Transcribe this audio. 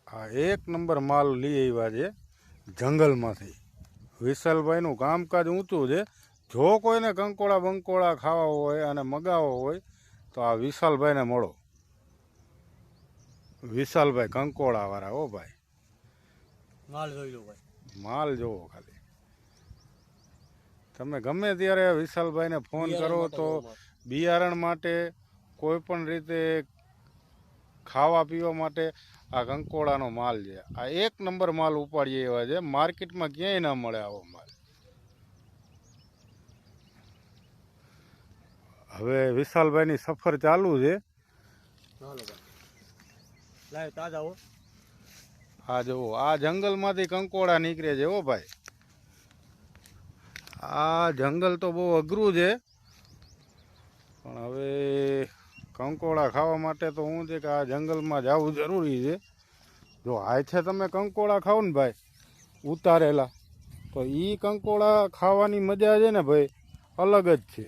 આ એક નંબર માલ લઈ આવ્યા છે જંગલમાંથી. વિશાલભાઈનું કામકાજ ઊંચું છે. જો કોઈને કંકોડા બંકોડા ખાવા હોય અને મગાવવા હોય તો આ વિશાલભાઈને મળો. વિશાલભાઈ કંકોડાવાળા. હો ભાઈ, માલ જોઈ લો ભાઈ, માલ જોવો ખાલી. તમે ગમે ત્યારે વિશાલભાઈને ફોન કરો તો બિયારણ માટે, કોઈ પણ રીતે ખાવા પીવા માટે આ કંકોડાનો માલ છે. આ એક નંબર માલ ઉપાડીએ એવા છે. માર્કેટમાં ક્યાંય ના મળે આવો માલ. હવે વિશાલભાઈની સફર ચાલુ છે. તાજા હો. આ જુઓ, આ જંગલમાંથી કંકોડા નીકળે છે. હો ભાઈ, આ જંગલ તો બહુ અઘરું છે, પણ હવે કંકોડા ખાવા માટે તો શું છે કે આ જંગલમાં જવું જરૂરી છે. જો હાથે તમે કંકોડા ખાઓ ને ભાઈ ઉતારેલા, તો એ કંકોડા ખાવાની મજા છે ને ભાઈ અલગ જ છે.